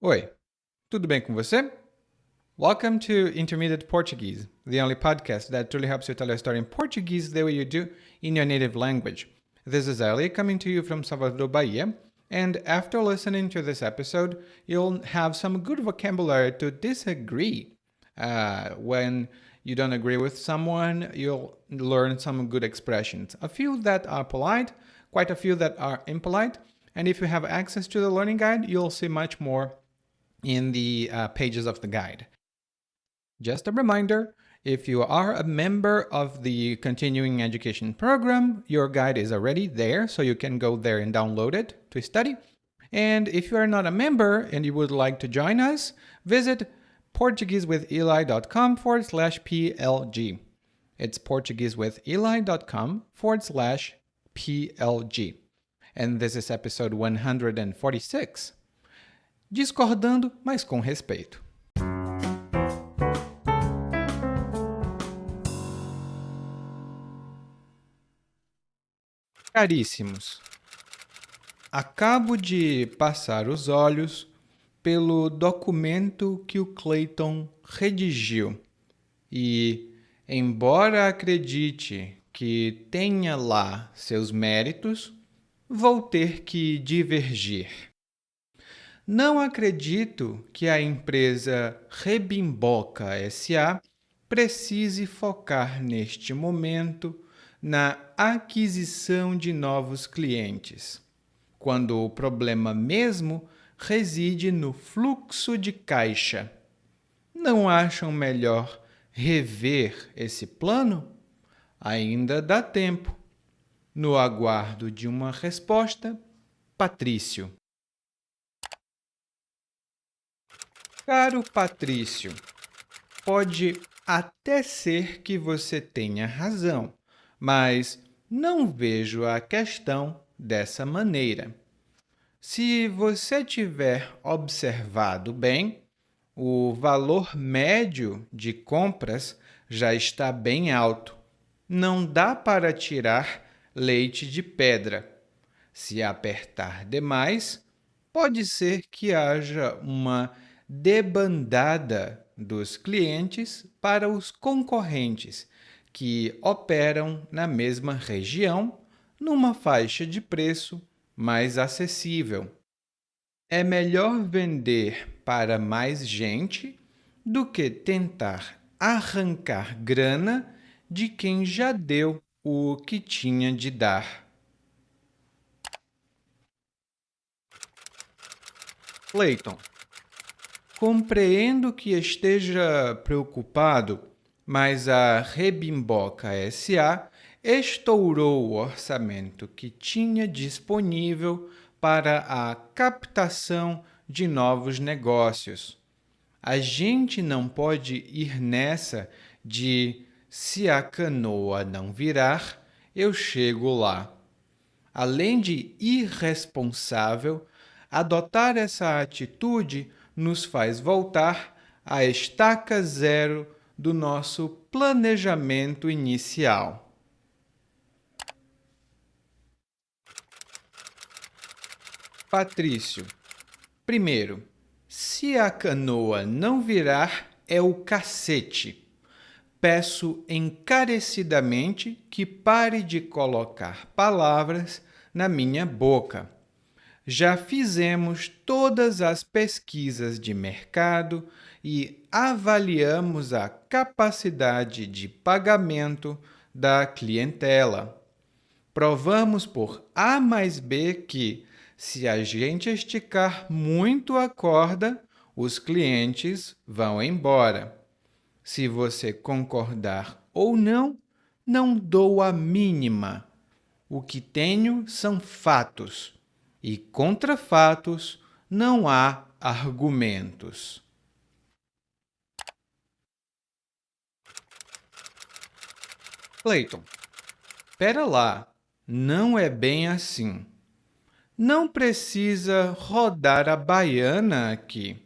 Oi, tudo bem com você? Welcome to Intermediate Portuguese, the only podcast that truly helps you tell your story in Portuguese the way you do in your native language. This is Ali coming to you from Salvador, Bahia, and after listening to this episode, you'll have some good vocabulary to disagree. When you don't agree with someone, you'll learn some good expressions. A few that are polite, quite a few that are impolite, and if you have access to the learning guide, you'll see much more in the pages of the guide. Just a reminder, if you are a member of the continuing education program, your guide is already there, so you can go there and download it to study. And if you are not a member and you would like to join us, visit portuguesewitheli.com/plg. It's portuguesewitheli.com/plg. And this is episode 146. Discordando, mas com respeito. Caríssimos, acabo de passar os olhos pelo documento que o Clayton redigiu e, embora acredite que tenha lá seus méritos, vou ter que divergir. Não acredito que a empresa Rebimboca S.A. precise focar neste momento na aquisição de novos clientes, quando o problema mesmo reside no fluxo de caixa. Não acham melhor rever esse plano? Ainda dá tempo. No aguardo de uma resposta, Patrício. Caro Patrício, pode até ser que você tenha razão, mas não vejo a questão dessa maneira. Se você tiver observado bem, o valor médio de compras já está bem alto. Não dá para tirar leite de pedra. Se apertar demais, pode ser que haja uma debandada dos clientes para os concorrentes que operam na mesma região, numa faixa de preço mais acessível. É melhor vender para mais gente do que tentar arrancar grana de quem já deu o que tinha de dar. Clayton, compreendo que esteja preocupado, mas a Rebimboca S.A. estourou o orçamento que tinha disponível para a captação de novos negócios. A gente não pode ir nessa de se a canoa não virar, eu chego lá. Além de irresponsável, adotar essa atitude nos faz voltar à estaca zero do nosso planejamento inicial. Patrício, primeiro, se a canoa não virar, é o cacete. Peço encarecidamente que pare de colocar palavras na minha boca. Já fizemos todas as pesquisas de mercado e avaliamos a capacidade de pagamento da clientela. Provamos por A mais B que, se a gente esticar muito a corda, os clientes vão embora. Se você concordar ou não, não dou a mínima. O que tenho são fatos. E contra fatos não há argumentos. Clayton, pera lá, não é bem assim. Não precisa rodar a baiana aqui.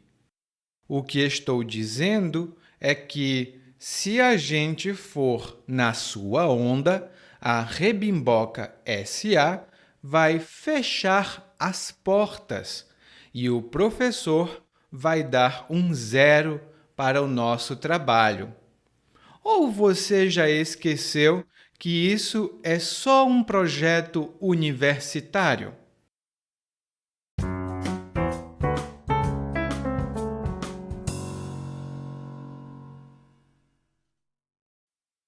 O que estou dizendo é que, se a gente for na sua onda, a Rebimboca S.A. vai fechar as portas e o professor vai dar um 0 para o nosso trabalho. Ou você já esqueceu que isso é só um projeto universitário?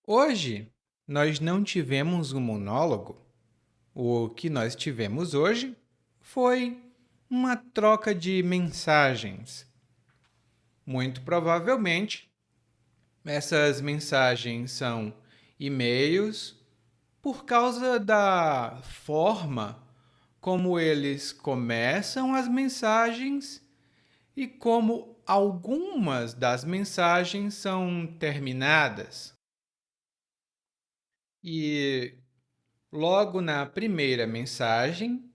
Hoje, nós não tivemos um monólogo. O que nós tivemos hoje foi uma troca de mensagens. Muito provavelmente, essas mensagens são e-mails por causa da forma como eles começam as mensagens e como algumas das mensagens são terminadas. E logo na primeira mensagem,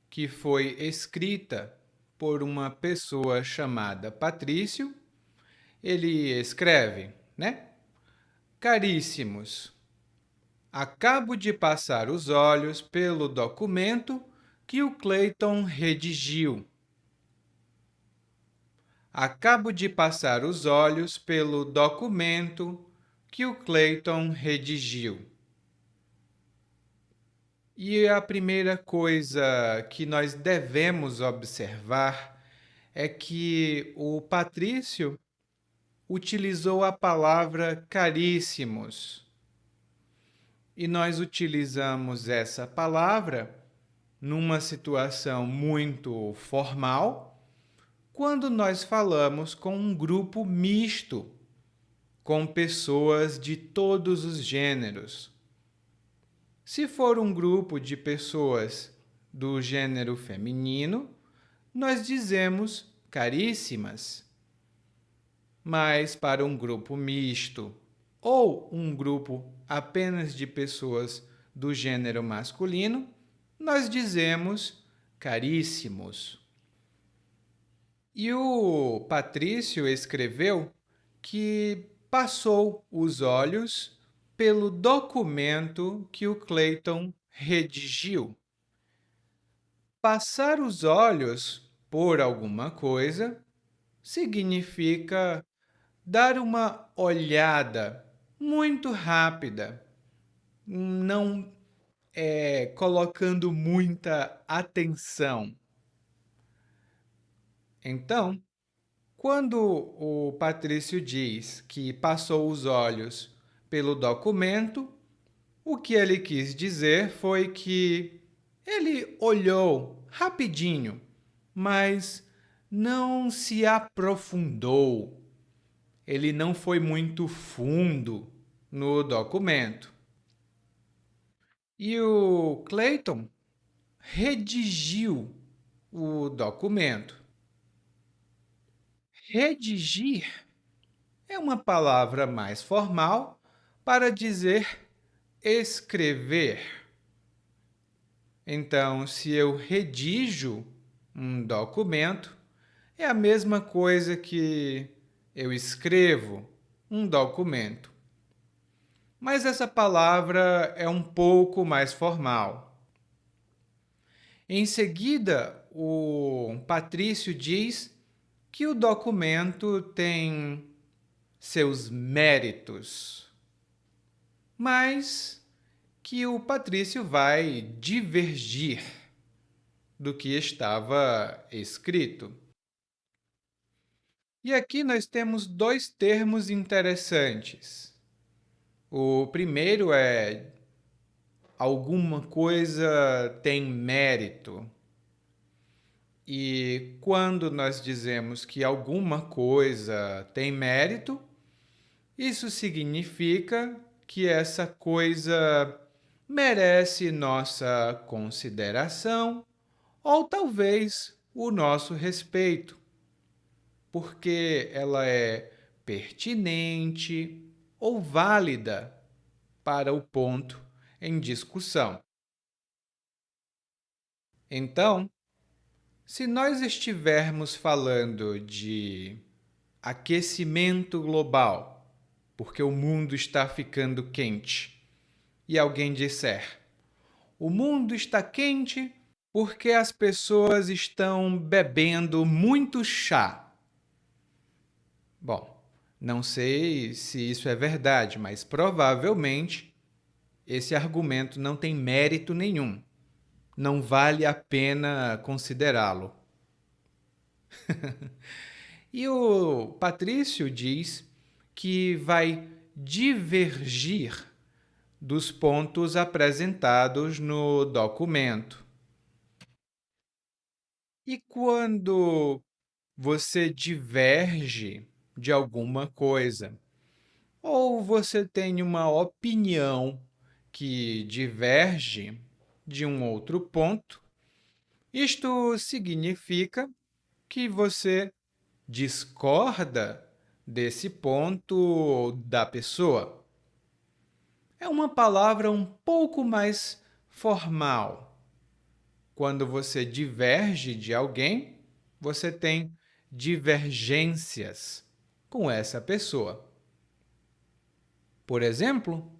que foi escrita por uma pessoa chamada Patrício, ele escreve, né? Caríssimos, acabo de passar os olhos pelo documento que o Clayton redigiu. Acabo de passar os olhos pelo documento que o Clayton redigiu. E a primeira coisa que nós devemos observar é que o Patrício utilizou a palavra caríssimos. E nós utilizamos essa palavra numa situação muito formal, quando nós falamos com um grupo misto, com pessoas de todos os gêneros. Se for um grupo de pessoas do gênero feminino, nós dizemos caríssimas. Mas para um grupo misto ou um grupo apenas de pessoas do gênero masculino, nós dizemos caríssimos. E o Patrício escreveu que passou os olhos pelo documento que o Clayton redigiu. Passar os olhos por alguma coisa significa dar uma olhada muito rápida, não colocando muita atenção. Então, quando o Patrício diz que passou os olhos pelo documento, o que ele quis dizer foi que ele olhou rapidinho, mas não se aprofundou. Ele não foi muito fundo no documento. E o Clayton redigiu o documento. Redigir é uma palavra mais formal para dizer escrever. Então, se eu redijo um documento, é a mesma coisa que eu escrevo um documento. Mas essa palavra é um pouco mais formal. Em seguida, o Patrício diz que o documento tem seus méritos, mas que o Patrício vai divergir do que estava escrito. E aqui nós temos dois termos interessantes. O primeiro é alguma coisa tem mérito. E quando nós dizemos que alguma coisa tem mérito, isso significa que essa coisa merece nossa consideração ou talvez o nosso respeito, porque ela é pertinente ou válida para o ponto em discussão. Então, se nós estivermos falando de aquecimento global, porque o mundo está ficando quente, e alguém disser: o mundo está quente porque as pessoas estão bebendo muito chá. Bom, não sei se isso é verdade, mas provavelmente esse argumento não tem mérito nenhum. Não vale a pena considerá-lo. E o Patrício diz que vai divergir dos pontos apresentados no documento. E quando você diverge de alguma coisa, ou você tem uma opinião que diverge de um outro ponto, isto significa que você discorda desse ponto da pessoa. É uma palavra um pouco mais formal. Quando você diverge de alguém, você tem divergências com essa pessoa. Por exemplo,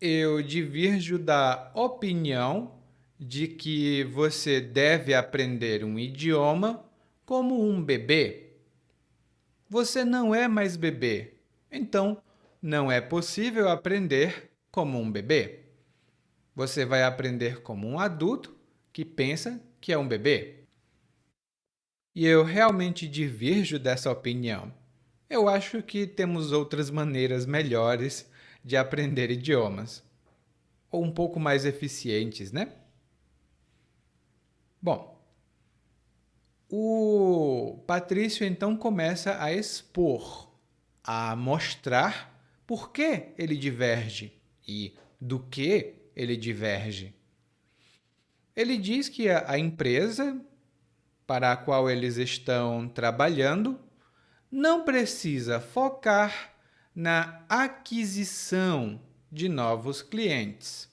eu divirjo da opinião de que você deve aprender um idioma como um bebê. Você não é mais bebê, então não é possível aprender como um bebê. Você vai aprender como um adulto que pensa que é um bebê. E eu realmente diverjo dessa opinião. Eu acho que temos outras maneiras melhores de aprender idiomas, ou um pouco mais eficientes, né? Bom, o Patrício então começa a expor, a mostrar por que ele diverge e do que ele diverge. Ele diz que a empresa para a qual eles estão trabalhando não precisa focar na aquisição de novos clientes.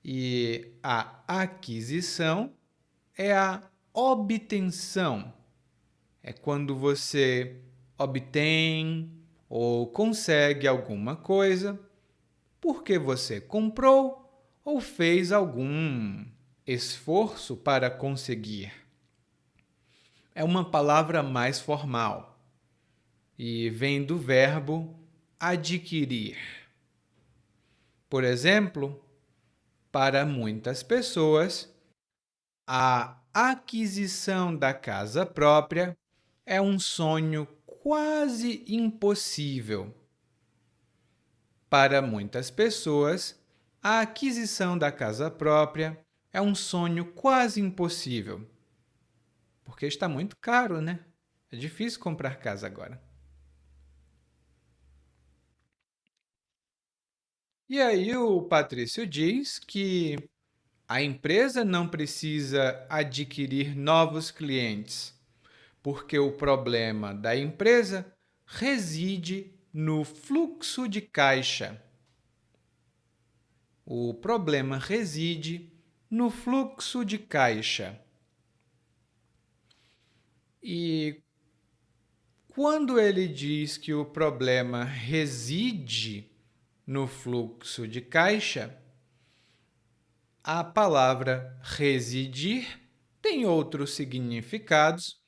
E a aquisição é a obtenção. É quando você obtém ou consegue alguma coisa porque você comprou ou fez algum esforço para conseguir. É uma palavra mais formal e vem do verbo adquirir. Por exemplo, para muitas pessoas, a aquisição da casa própria é um sonho quase impossível. Para muitas pessoas, a aquisição da casa própria é um sonho quase impossível, porque está muito caro, né? É difícil comprar casa agora. E aí o Patrício diz que a empresa não precisa adquirir novos clientes, porque o problema da empresa reside no fluxo de caixa. O problema reside no fluxo de caixa. E quando ele diz que o problema reside no fluxo de caixa, a palavra residir tem outros significados,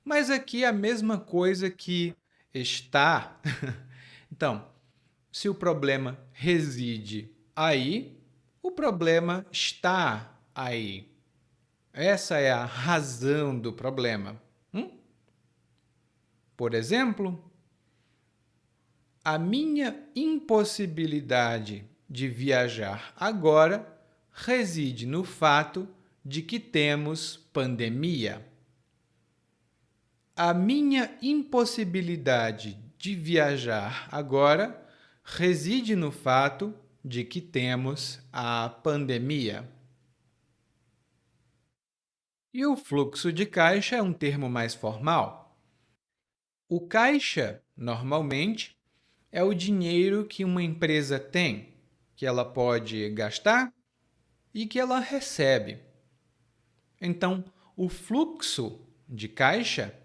mas aqui é a mesma coisa que está. Então, se o problema reside aí, o problema está aí. Essa é a razão do problema. Por exemplo, a minha impossibilidade de viajar agora reside no fato de que temos pandemia. A minha impossibilidade de viajar agora reside no fato de que temos a pandemia. E o fluxo de caixa é um termo mais formal. O caixa, normalmente, é o dinheiro que uma empresa tem, que ela pode gastar e que ela recebe. Então, o fluxo de caixa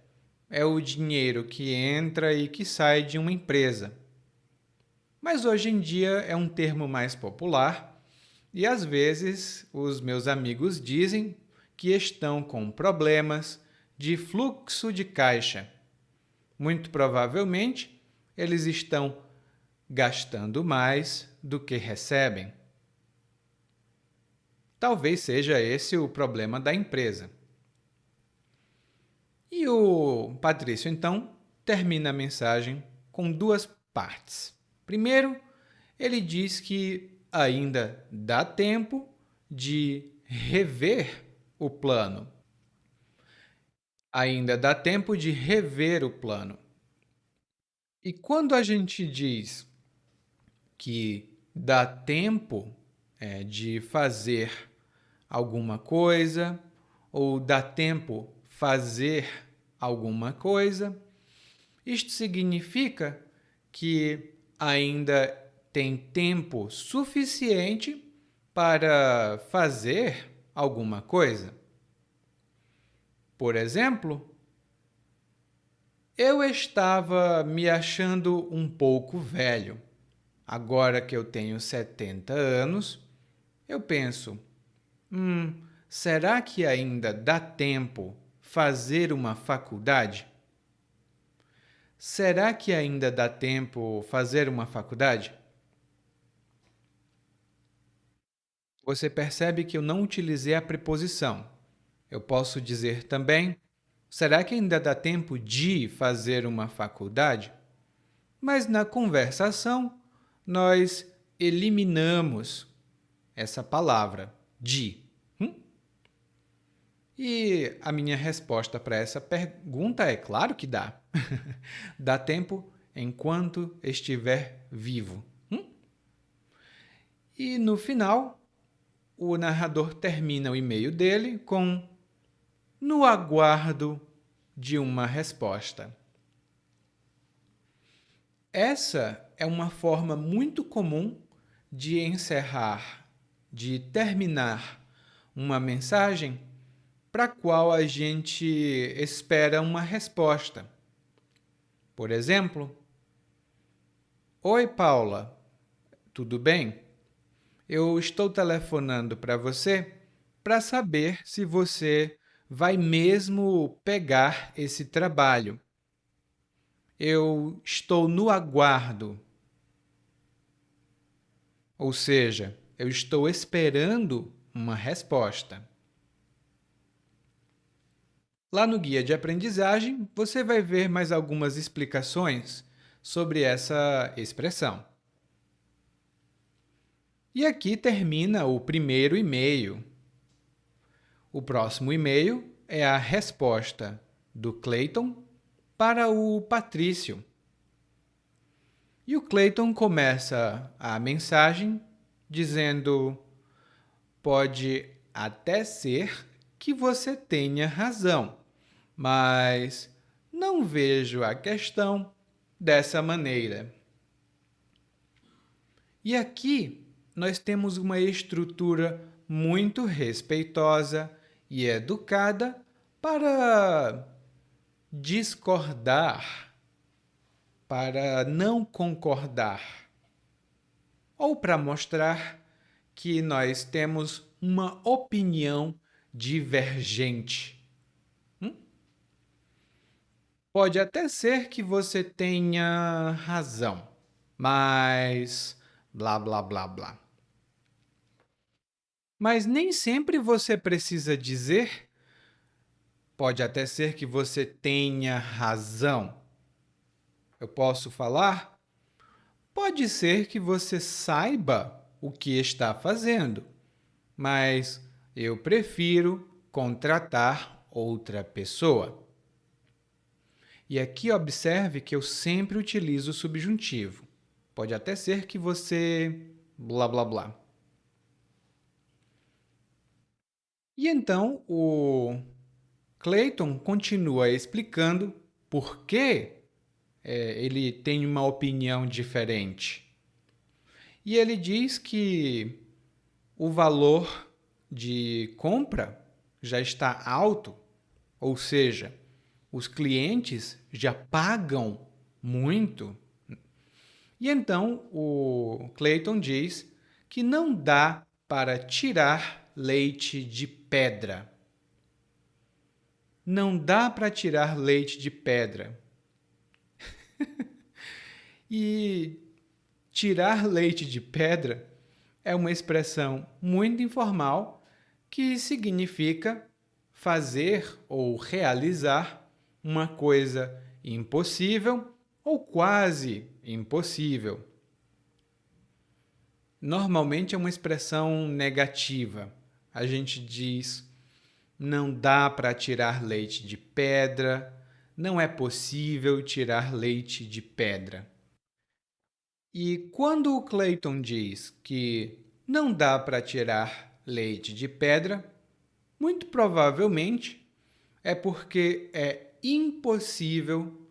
é o dinheiro que entra e que sai de uma empresa. Mas hoje em dia é um termo mais popular e às vezes os meus amigos dizem que estão com problemas de fluxo de caixa. Muito provavelmente, eles estão gastando mais do que recebem. Talvez seja esse o problema da empresa. E o Patrício, então, termina a mensagem com duas partes. Primeiro, ele diz que ainda dá tempo de rever o plano. Ainda dá tempo de rever o plano. E quando a gente diz que dá tempo de fazer alguma coisa, ou dá tempo fazer alguma coisa, isto significa que ainda tem tempo suficiente para fazer alguma coisa. Por exemplo, eu estava me achando um pouco velho. Agora que eu tenho 70 anos, eu penso, será que ainda dá tempo fazer uma faculdade? Será que ainda dá tempo fazer uma faculdade? Você percebe que eu não utilizei a preposição. Eu posso dizer também, será que ainda dá tempo de fazer uma faculdade? Mas na conversação, nós eliminamos essa palavra, de. E a minha resposta para essa pergunta é claro que dá. Dá tempo enquanto estiver vivo. E no final, o narrador termina o e-mail dele com "no aguardo de uma resposta". Essa é uma forma muito comum de encerrar, de terminar uma mensagem para a qual a gente espera uma resposta. Por exemplo, "Oi, Paula, tudo bem? Eu estou telefonando para você para saber se você vai mesmo pegar esse trabalho. Eu estou no aguardo." Ou seja, eu estou esperando uma resposta. Lá no guia de aprendizagem, você vai ver mais algumas explicações sobre essa expressão. E aqui termina o primeiro e-mail. O próximo e-mail é a resposta do Clayton para o Patrício. E o Clayton começa a mensagem dizendo: pode até ser que você tenha razão, mas não vejo a questão dessa maneira. E aqui nós temos uma estrutura muito respeitosa e educada para discordar, para não concordar, ou para mostrar que nós temos uma opinião divergente. Pode até ser que você tenha razão, mas blá, blá, blá, blá. Mas nem sempre você precisa dizer pode até ser que você tenha razão. Eu posso falar? Pode ser que você saiba o que está fazendo, mas eu prefiro contratar outra pessoa. E aqui observe que eu sempre utilizo o subjuntivo. Pode até ser que você blá, blá, blá. E então, o Clayton continua explicando por que ele tem uma opinião diferente. E ele diz que o valor de compra já está alto, ou seja, os clientes já pagam muito. E então o Clayton diz que não dá para tirar leite de pedra. Não dá para tirar leite de pedra. E tirar leite de pedra é uma expressão muito informal que significa fazer ou realizar uma coisa impossível ou quase impossível. Normalmente é uma expressão negativa. A gente diz: não dá para tirar leite de pedra, não é possível tirar leite de pedra. E quando o Clayton diz que não dá para tirar leite de pedra, muito provavelmente é porque é impossível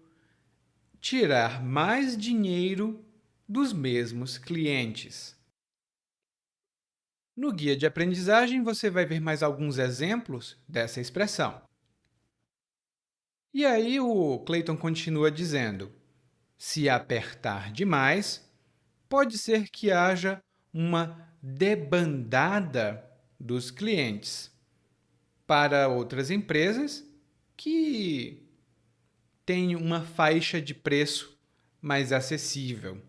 tirar mais dinheiro dos mesmos clientes. No guia de aprendizagem, você vai ver mais alguns exemplos dessa expressão. E aí o Clayton continua dizendo: se apertar demais, pode ser que haja uma debandada dos clientes para outras empresas que têm uma faixa de preço mais acessível.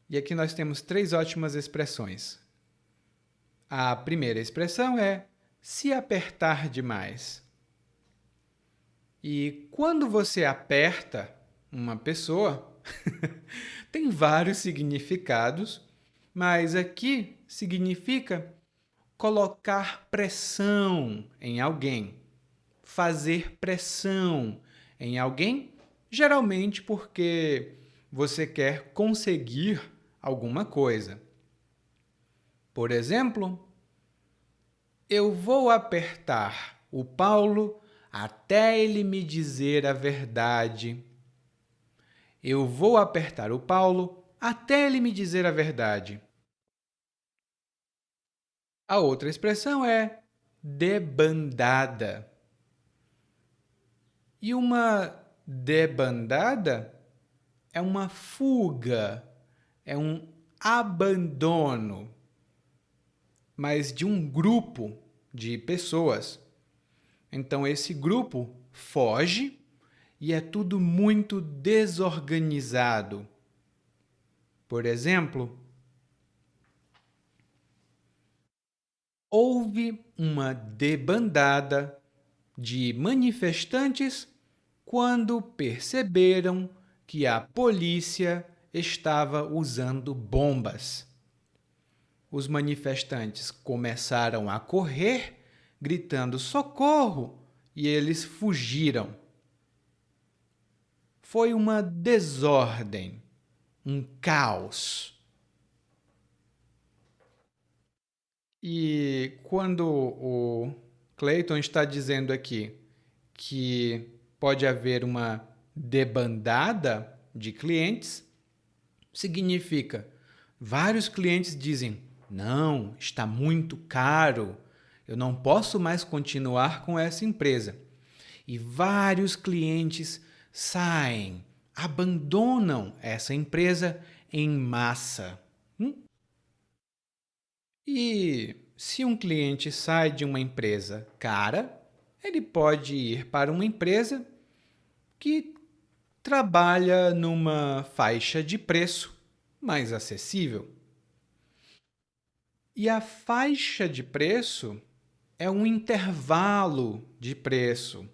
E aqui nós temos 3 ótimas expressões. A primeira expressão é se apertar demais. E quando você aperta uma pessoa, tem vários significados, mas aqui significa colocar pressão em alguém, fazer pressão em alguém, geralmente porque você quer conseguir alguma coisa. Por exemplo, eu vou apertar o Paulo até ele me dizer a verdade. Eu vou apertar o Paulo até ele me dizer a verdade. A outra expressão é debandada. E uma debandada é uma fuga, é um abandono, mas de um grupo de pessoas. Então, esse grupo foge e é tudo muito desorganizado. Por exemplo, houve uma debandada de manifestantes quando perceberam que a polícia estava usando bombas. Os manifestantes começaram a correr, gritando socorro, e eles fugiram. Foi uma desordem, um caos. E quando o Clayton está dizendo aqui que pode haver uma debandada de clientes, significa vários clientes dizem: não, está muito caro, eu não posso mais continuar com essa empresa. E vários clientes saem, abandonam essa empresa em massa. E se um cliente sai de uma empresa cara, ele pode ir para uma empresa que trabalha numa faixa de preço mais acessível. E a faixa de preço é um intervalo de preço.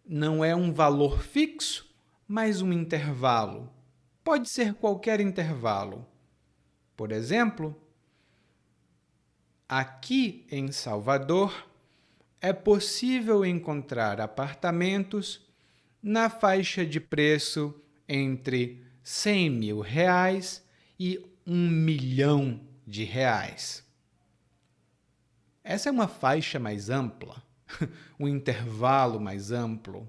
Não é um valor fixo, mas um intervalo. Pode ser qualquer intervalo. Por exemplo, aqui em Salvador, é possível encontrar apartamentos na faixa de preço entre R$ 100.000 e R$ 1.000.000. Essa é uma faixa mais ampla, um intervalo mais amplo,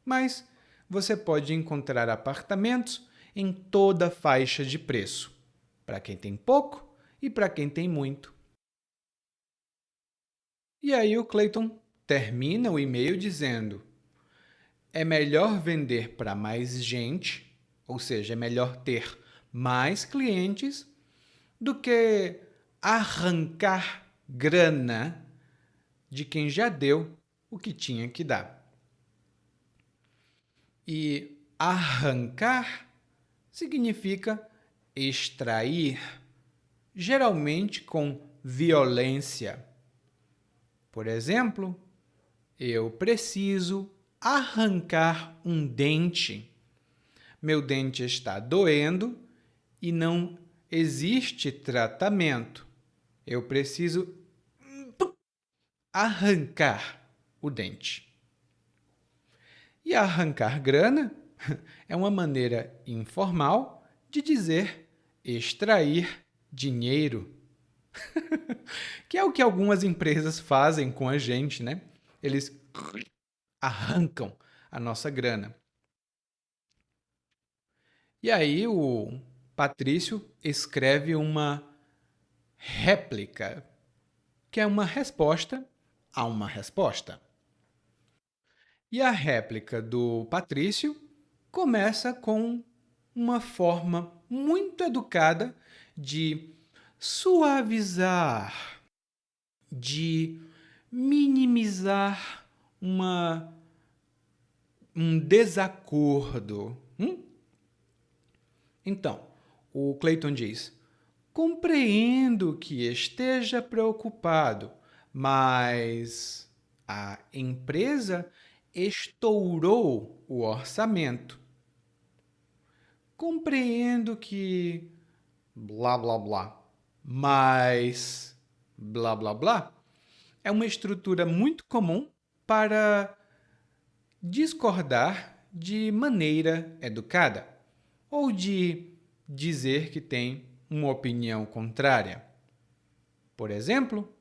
mas você pode encontrar apartamentos em toda a faixa de preço, para quem tem pouco e para quem tem muito. E aí o Clayton termina o e-mail dizendo: é melhor vender para mais gente, ou seja, é melhor ter mais clientes, do que arrancar grana de quem já deu o que tinha que dar. E arrancar significa extrair, geralmente com violência. Por exemplo, eu preciso arrancar um dente. Meu dente está doendo e não existe tratamento. Eu preciso arrancar o dente. E arrancar grana é uma maneira informal de dizer extrair dinheiro, que é o que algumas empresas fazem com a gente, né? Eles arrancam a nossa grana. E aí o Patrício escreve uma réplica, que é uma resposta a uma resposta. E a réplica do Patrício começa com uma forma muito educada de suavizar, de minimizar um desacordo. Então, o Clayton diz: compreendo que esteja preocupado, mas a empresa estourou o orçamento. Compreendo que blá blá blá, mas blá blá blá é uma estrutura muito comum para discordar de maneira educada ou de dizer que tem uma opinião contrária. Por exemplo,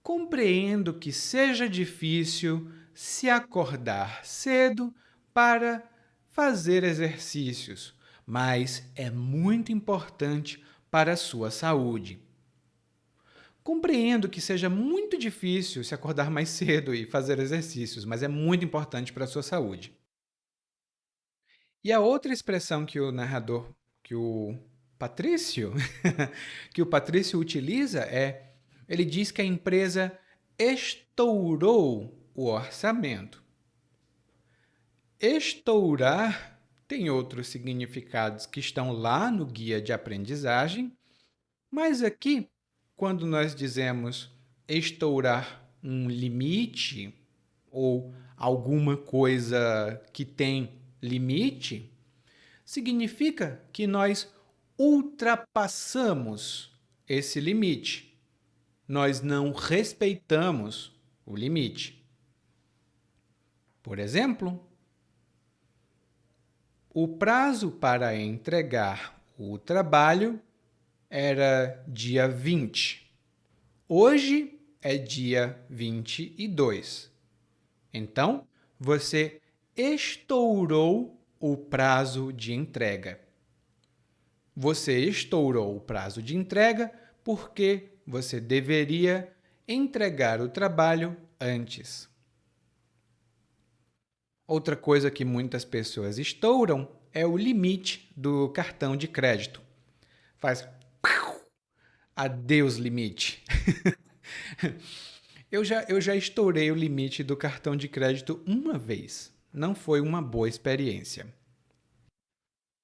compreendo que seja difícil se acordar cedo para fazer exercícios, mas é muito importante para a sua saúde. Compreendo que seja muito difícil se acordar mais cedo e fazer exercícios, mas é muito importante para a sua saúde. E a outra expressão que o narrador, que o Patrício, que o Patrício utiliza ele diz que a empresa estourou o orçamento. Estourar tem outros significados que estão lá no guia de aprendizagem, mas aqui, quando nós dizemos estourar um limite ou alguma coisa que tem limite, significa que nós ultrapassamos esse limite. Nós não respeitamos o limite. Por exemplo, o prazo para entregar o trabalho era dia 20. Hoje é dia 22. Então, você estourou o prazo de entrega. Você estourou o prazo de entrega porque você deveria entregar o trabalho antes. Outra coisa que muitas pessoas estouram é o limite do cartão de crédito. Faz adeus limite. Eu já estourei o limite do cartão de crédito uma vez. Não foi uma boa experiência.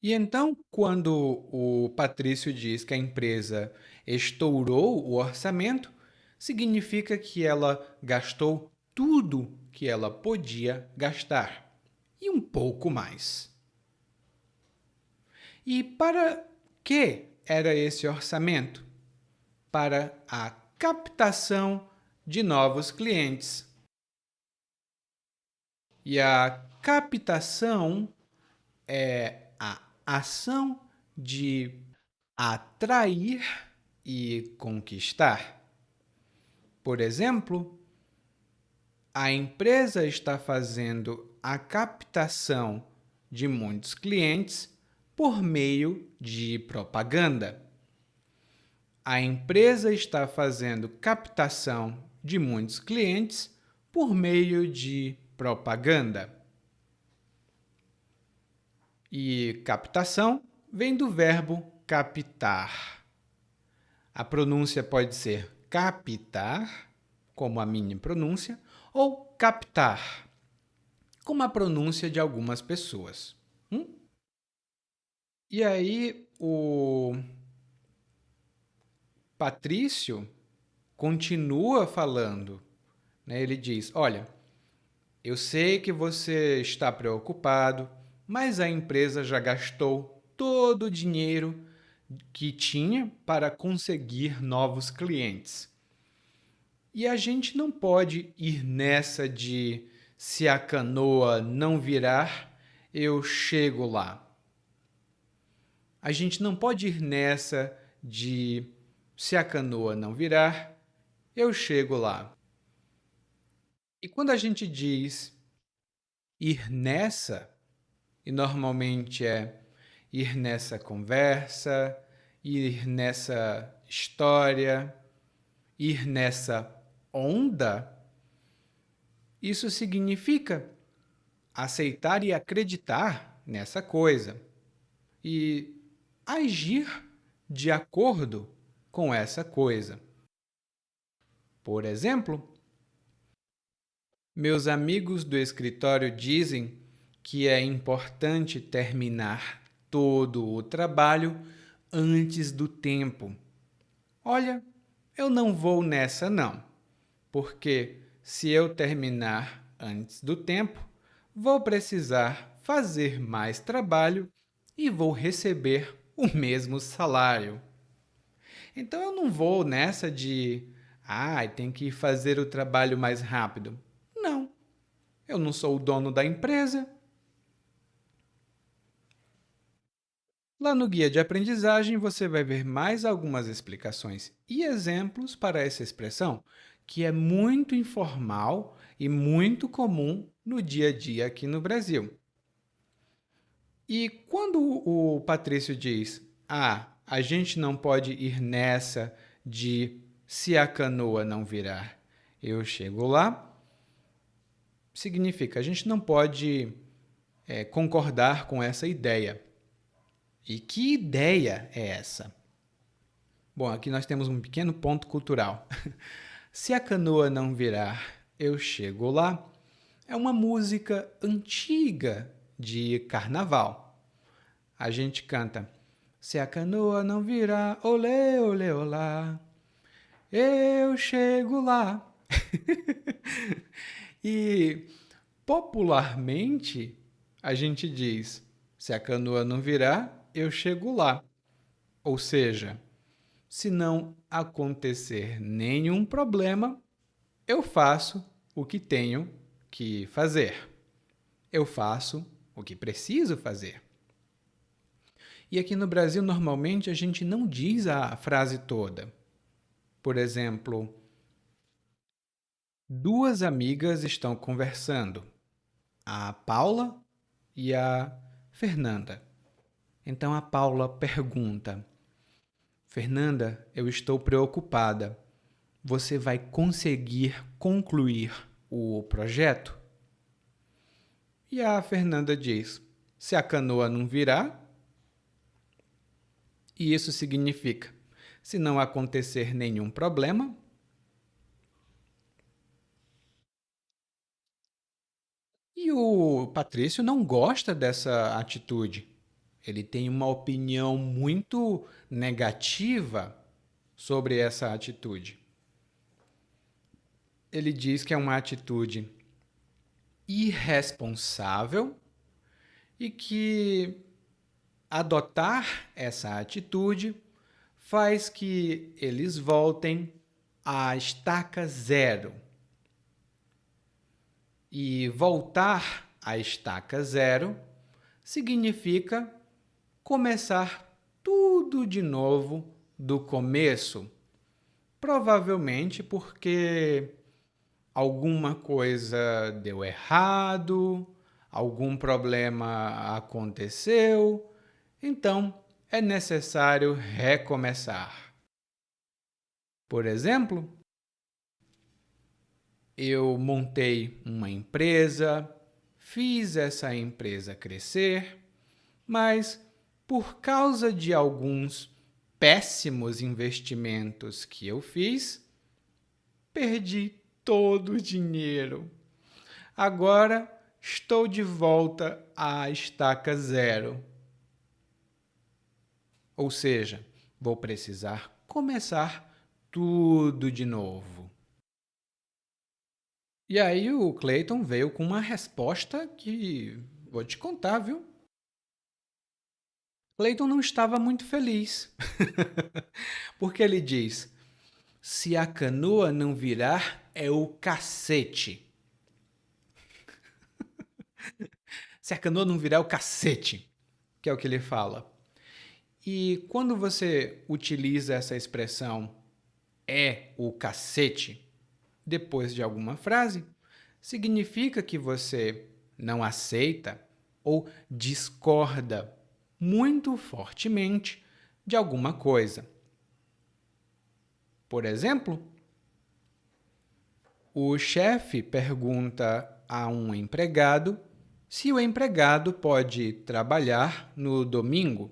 E então, quando o Patrício diz que a empresa estourou o orçamento, significa que ela gastou tudo que ela podia gastar e um pouco mais. E para que era esse orçamento? Para a captação de novos clientes. E a captação é a ação de atrair e conquistar. Por exemplo, a empresa está fazendo a captação de muitos clientes por meio de propaganda. A empresa está fazendo captação de muitos clientes por meio de propaganda. E captação vem do verbo captar. A pronúncia pode ser captar, como a minha pronúncia, ou captar, como a pronúncia de algumas pessoas. E aí o Patrício continua falando, né? Ele diz: olha, eu sei que você está preocupado, mas a empresa já gastou todo o dinheiro que tinha para conseguir novos clientes. E a gente não pode ir nessa de se a canoa não virar, eu chego lá. A gente não pode ir nessa de se a canoa não virar, eu chego lá. E quando a gente diz ir nessa, e normalmente é ir nessa conversa, ir nessa história, ir nessa onda, isso significa aceitar e acreditar nessa coisa e agir de acordo com essa coisa. Por exemplo, meus amigos do escritório dizem que é importante terminar todo o trabalho antes do tempo. Olha, eu não vou nessa não, porque se eu terminar antes do tempo, vou precisar fazer mais trabalho e vou receber o mesmo salário. Então eu não vou nessa de, tem que fazer o trabalho mais rápido. Não, eu não sou o dono da empresa. Lá no guia de aprendizagem você vai ver mais algumas explicações e exemplos para essa expressão, que é muito informal e muito comum no dia a dia aqui no Brasil. E quando o Patrício diz, a gente não pode ir nessa de se a canoa não virar, eu chego lá, significa a gente não pode concordar com essa ideia. E que ideia é essa? Bom, aqui nós temos um pequeno ponto cultural. Se a canoa não virar, eu chego lá, é uma música antiga de carnaval. A gente canta: se a canoa não virar, olê, olê, olá, eu chego lá. E popularmente a gente diz: se a canoa não virar, eu chego lá. Ou seja, se não acontecer nenhum problema, eu faço o que tenho que fazer. Eu faço o que preciso fazer. E aqui no Brasil, normalmente, a gente não diz a frase toda. Por exemplo, duas amigas estão conversando, a Paula e a Fernanda. Então a Paula pergunta: Fernanda, eu estou preocupada. Você vai conseguir concluir o projeto? E a Fernanda diz: se a canoa não virar, e isso significa: se não acontecer nenhum problema. E o Patrício não gosta dessa atitude. Ele tem uma opinião muito negativa sobre essa atitude. Ele diz que é uma atitude irresponsável e que adotar essa atitude faz que eles voltem à estaca zero. E voltar à estaca zero significa começar tudo de novo do começo. Provavelmente porque alguma coisa deu errado, algum problema aconteceu, então é necessário recomeçar. Por exemplo, eu montei uma empresa, fiz essa empresa crescer, mas por causa de alguns péssimos investimentos que eu fiz, perdi todo o dinheiro. Agora Estou de volta à estaca zero. Ou seja, vou precisar começar tudo de novo. E aí o Clayton veio com uma resposta que vou te contar, viu? Clayton não estava muito feliz, porque ele diz: se a canoa não virar, é o cacete. Se a canoa não virar, é o cacete, que é o que ele fala. E quando você utiliza essa expressão é o cacete depois de alguma frase, significa que você não aceita ou discorda muito fortemente de alguma coisa. Por exemplo, o chefe pergunta a um empregado se o empregado pode trabalhar no domingo.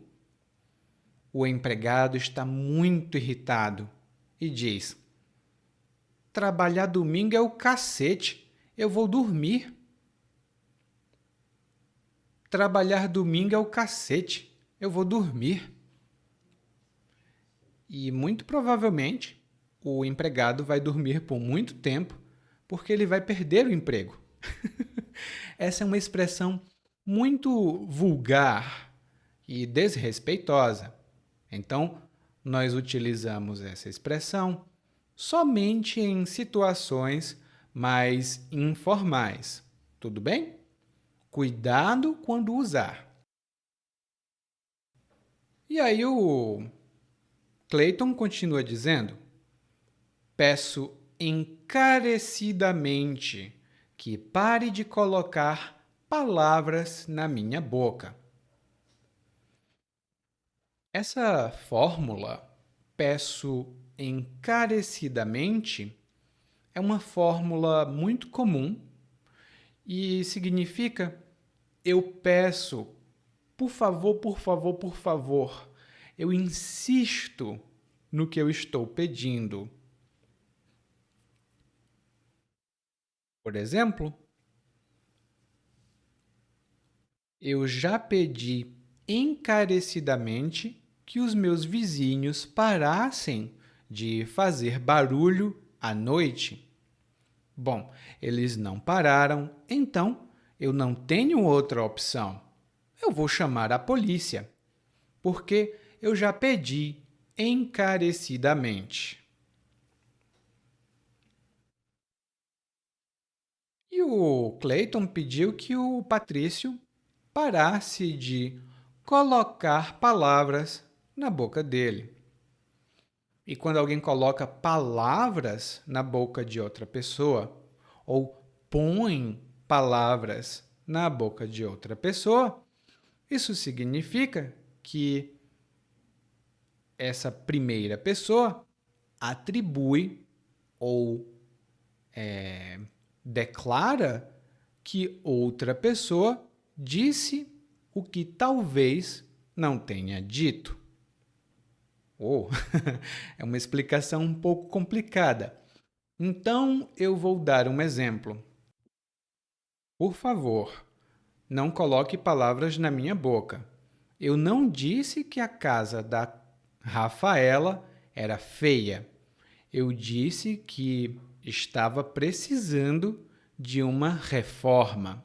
O empregado está muito irritado e diz: trabalhar domingo é o cacete, eu vou dormir. Trabalhar domingo é o cacete, eu vou dormir. E muito provavelmente o empregado vai dormir por muito tempo porque ele vai perder o emprego. Essa é uma expressão muito vulgar e desrespeitosa. Então, nós utilizamos essa expressão somente em situações mais informais. Tudo bem? Cuidado quando usar. E aí o Clayton continua dizendo: peço encarecidamente que pare de colocar palavras na minha boca. Essa fórmula, peço encarecidamente, é uma fórmula muito comum e significa eu peço, por favor, por favor, por favor. Eu insisto no que eu estou pedindo. Por exemplo, eu já pedi encarecidamente que os meus vizinhos parassem de fazer barulho à noite. Bom, eles não pararam, então eu não tenho outra opção. Eu vou chamar a polícia, porque eu já pedi encarecidamente. E o Clayton pediu que o Patrício parasse de colocar palavras na boca dele. E quando alguém coloca palavras na boca de outra pessoa, ou põe palavras na boca de outra pessoa, isso significa que essa primeira pessoa atribui ou declara que outra pessoa disse o que talvez não tenha dito. Ou é uma explicação um pouco complicada. Então, eu vou dar um exemplo. Por favor, não coloque palavras na minha boca. Eu não disse que a casa da Rafaela era feia. Eu disse que estava precisando de uma reforma.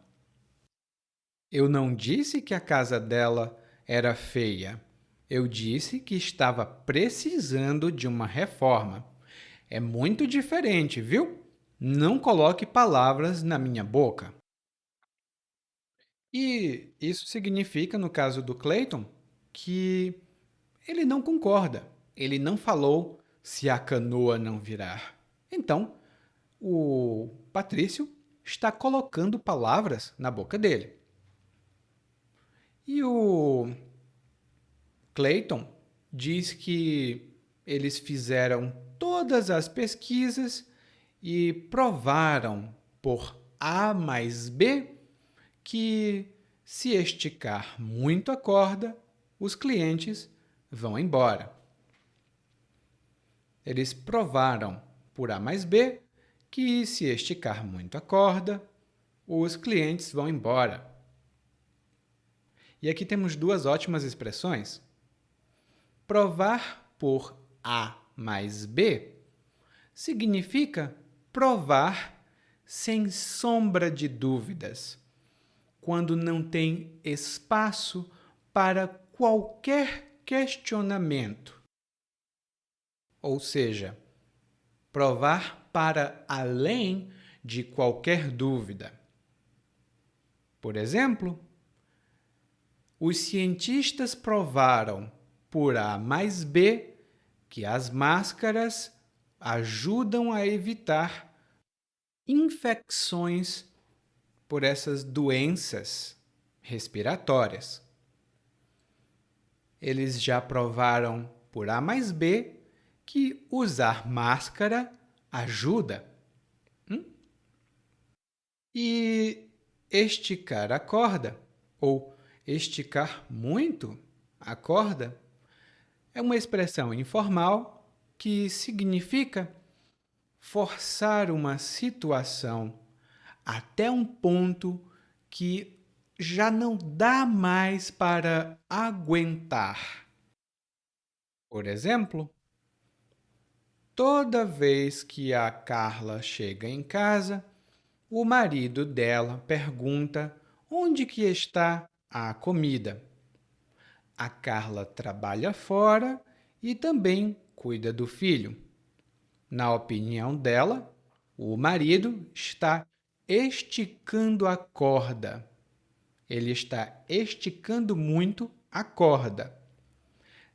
Eu não disse que a casa dela era feia. Eu disse que estava precisando de uma reforma. É muito diferente, viu? Não coloque palavras na minha boca. E isso significa, no caso do Clayton, que ele não concorda. Ele não falou se a canoa não virar. Então, o Patrício está colocando palavras na boca dele. E o Clayton diz que eles fizeram todas as pesquisas e provaram por A mais B que, se esticar muito a corda, os clientes vão embora. Eles provaram por A mais B que, se esticar muito a corda, os clientes vão embora. E aqui temos duas ótimas expressões. Provar por A mais B significa provar sem sombra de dúvidas, quando não tem espaço para qualquer questionamento. Ou seja, provar para além de qualquer dúvida. Por exemplo, os cientistas provaram por A mais B que as máscaras ajudam a evitar infecções por essas doenças respiratórias. Eles já provaram por A mais B que usar máscara ajuda. E esticar a corda, ou esticar muito a corda, é uma expressão informal que significa forçar uma situação até um ponto que já não dá mais para aguentar. Por exemplo, toda vez que a Carla chega em casa, o marido dela pergunta onde que está a comida. A Carla trabalha fora e também cuida do filho. Na opinião dela, o marido está esticando a corda. Ele está esticando muito a corda.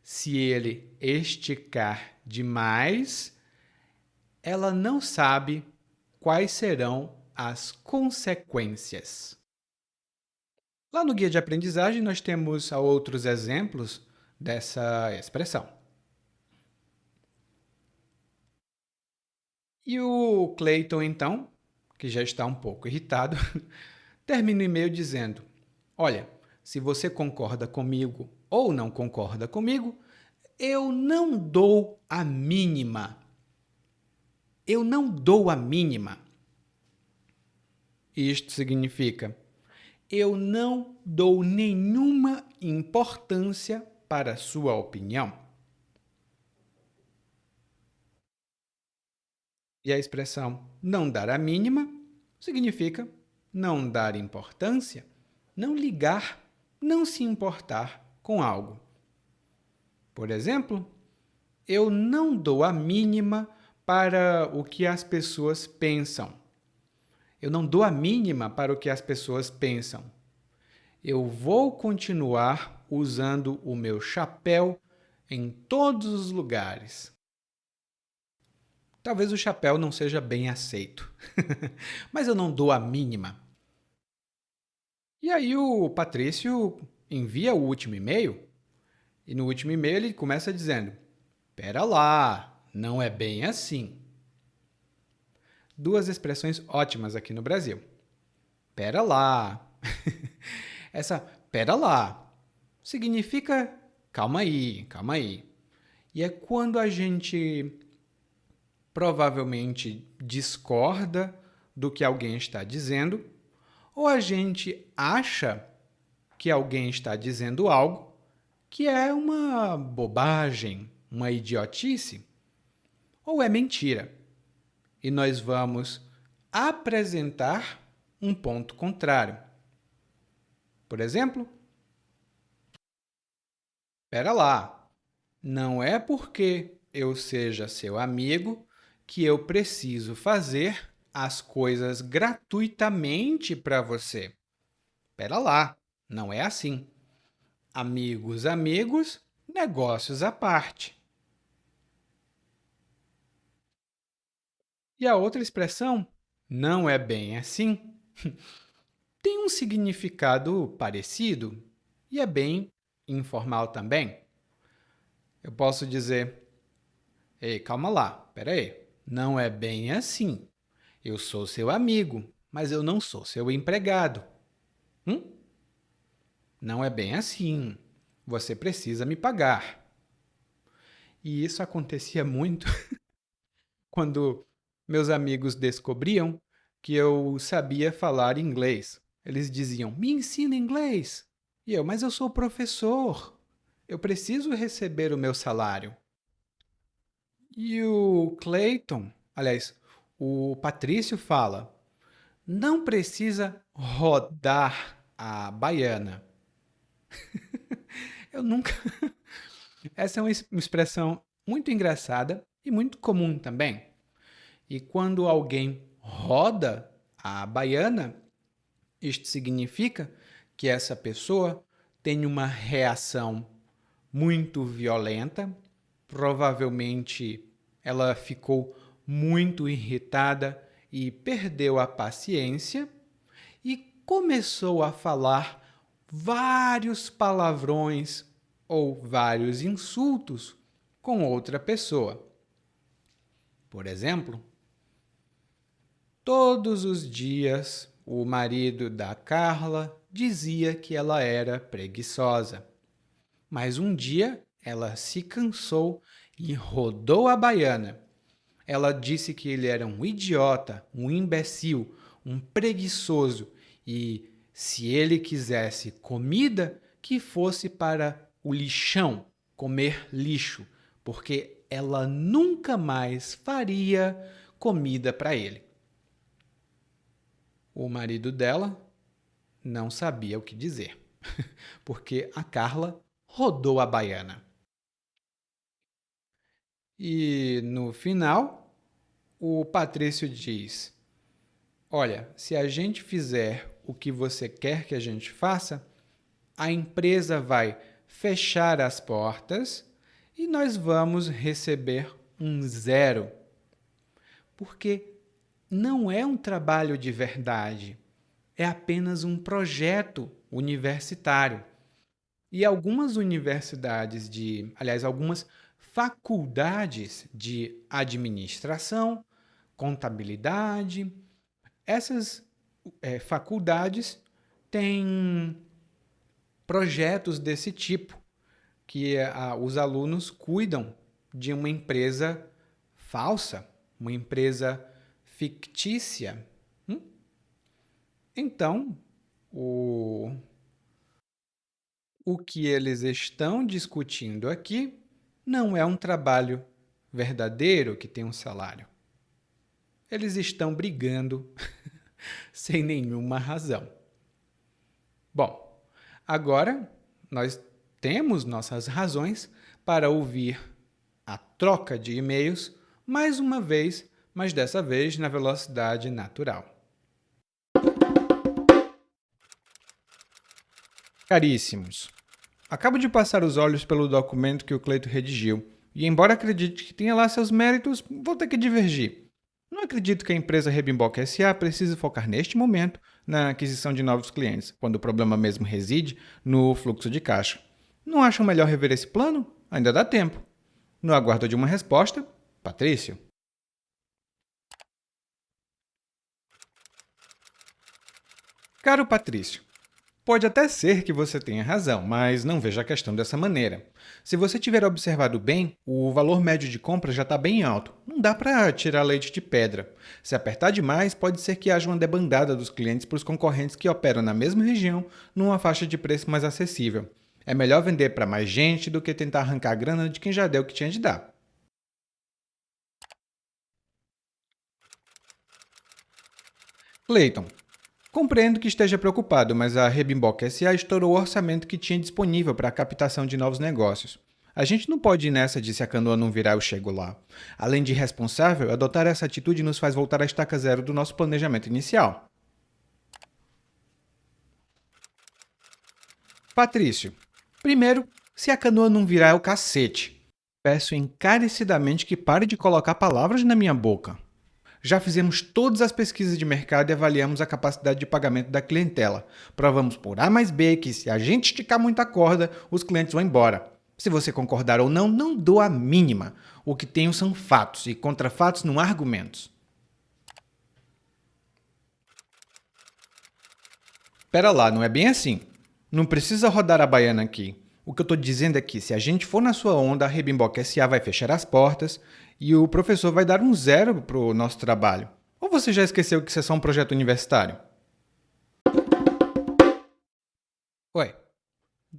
Se ele esticar demais, ela não sabe quais serão as consequências. Lá no guia de aprendizagem, nós temos outros exemplos dessa expressão. E o Clayton, então, que já está um pouco irritado, termina o e-mail dizendo: olha, se você concorda comigo ou não concorda comigo, eu não dou a mínima. Eu não dou a mínima. Isto significa: eu não dou nenhuma importância para a sua opinião. E a expressão não dar a mínima significa não dar importância, não ligar, não se importar com algo. Por exemplo, eu não dou a mínima para o que as pessoas pensam. Eu não dou a mínima para o que as pessoas pensam. Eu vou continuar usando o meu chapéu em todos os lugares. Talvez o chapéu não seja bem aceito, mas eu não dou a mínima. E aí o Patrício envia o último e-mail, e no último e-mail ele começa dizendo: "Pera lá, não é bem assim." Duas expressões ótimas aqui no Brasil. Pera lá. Essa pera lá significa calma aí, calma aí. E é quando a gente provavelmente discorda do que alguém está dizendo, ou a gente acha que alguém está dizendo algo que é uma bobagem, uma idiotice, ou é mentira. E nós vamos apresentar um ponto contrário. Por exemplo, espera lá, não é porque eu seja seu amigo que eu preciso fazer as coisas gratuitamente para você. Espera lá, não é assim. Amigos, amigos, negócios à parte. E a outra expressão, não é bem assim, tem um significado parecido e é bem informal também. Eu posso dizer: ei, calma lá, espera aí, não é bem assim. Eu sou seu amigo, mas eu não sou seu empregado. Não é bem assim. Você precisa me pagar. E isso acontecia muito quando meus amigos descobriam que eu sabia falar inglês. Eles diziam, me ensina inglês. E eu, mas eu sou professor. Eu preciso receber o meu salário. E o Clayton, aliás, o Patrício fala, não precisa rodar a baiana. Eu nunca. Essa é uma expressão muito engraçada e muito comum também. E quando alguém roda a baiana, isto significa que essa pessoa tem uma reação muito violenta, provavelmente ela ficou muito irritada e perdeu a paciência e começou a falar vários palavrões ou vários insultos com outra pessoa. Por exemplo, todos os dias o marido da Carla dizia que ela era preguiçosa. Mas um dia ela se cansou e rodou a baiana. Ela disse que ele era um idiota, um imbecil, um preguiçoso e, se ele quisesse comida, que fosse para o lixão, comer lixo, porque ela nunca mais faria comida para ele. O marido dela não sabia o que dizer, porque a Carla rodou a baiana. E no final, o Patrício diz: olha, se a gente fizer o que você quer que a gente faça, a empresa vai fechar as portas e nós vamos receber um zero. Porque não é um trabalho de verdade, é apenas um projeto universitário. E algumas universidades algumas faculdades de administração, contabilidade, essas faculdades têm projetos desse tipo, que os alunos cuidam de uma empresa falsa, uma empresa fictícia. Então, o que eles estão discutindo aqui não é um trabalho verdadeiro que tem um salário. Eles estão brigando sem nenhuma razão. Bom, agora nós temos nossas razões para ouvir a troca de e-mails mais uma vez, mas dessa vez na velocidade natural. Caríssimos, acabo de passar os olhos pelo documento que o Cleito redigiu e, embora acredite que tenha lá seus méritos, vou ter que divergir. Não acredito que a empresa Rebimboca S.A. precise focar neste momento na aquisição de novos clientes, quando o problema mesmo reside no fluxo de caixa. Não acham melhor rever esse plano? Ainda dá tempo. No aguardo de uma resposta, Patrício. Caro Patrício, pode até ser que você tenha razão, mas não veja a questão dessa maneira. Se você tiver observado bem, o valor médio de compra já está bem alto. Não dá para tirar leite de pedra. Se apertar demais, pode ser que haja uma debandada dos clientes para os concorrentes que operam na mesma região, numa faixa de preço mais acessível. É melhor vender para mais gente do que tentar arrancar a grana de quem já deu o que tinha de dar. Clayton, compreendo que esteja preocupado, mas a Rebimboca S.A. estourou o orçamento que tinha disponível para a captação de novos negócios. A gente não pode ir nessa de se a canoa não virar, eu chego lá. Além de irresponsável, adotar essa atitude nos faz voltar à estaca zero do nosso planejamento inicial. Patrício, primeiro, se a canoa não virar, é o cacete. Peço encarecidamente que pare de colocar palavras na minha boca. Já fizemos todas as pesquisas de mercado e avaliamos a capacidade de pagamento da clientela. Provamos por A mais B que, se a gente esticar muito a corda, os clientes vão embora. Se você concordar ou não, não dou a mínima. O que tenho são fatos, e contra fatos não há argumentos. Pera lá, não é bem assim. Não precisa rodar a baiana aqui. O que eu estou dizendo é que, se a gente for na sua onda, a Rebimboca S.A. vai fechar as portas e o professor vai dar um zero para o nosso trabalho. Ou você já esqueceu que isso é só um projeto universitário? Oi,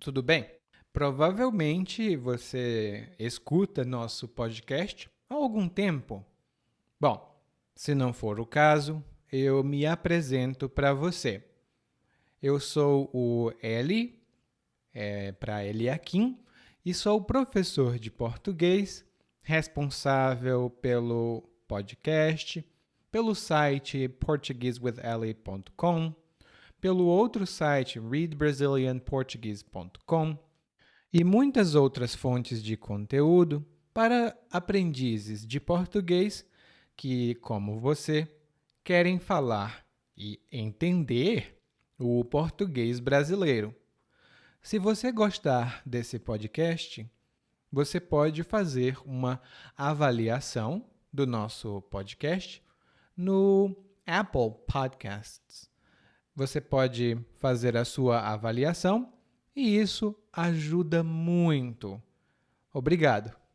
tudo bem? Provavelmente você escuta nosso podcast há algum tempo. Bom, se não for o caso, eu me apresento para você. Eu sou o Eli, para Eliakim, e sou professor de português, responsável pelo podcast, pelo site portuguesewitheli.com, pelo outro site readbrazilianportuguese.com e muitas outras fontes de conteúdo para aprendizes de português que, como você, querem falar e entender o português brasileiro. Se você gostar desse podcast, você pode fazer uma avaliação do nosso podcast no Apple Podcasts. Você pode fazer a sua avaliação e isso ajuda muito. Obrigado.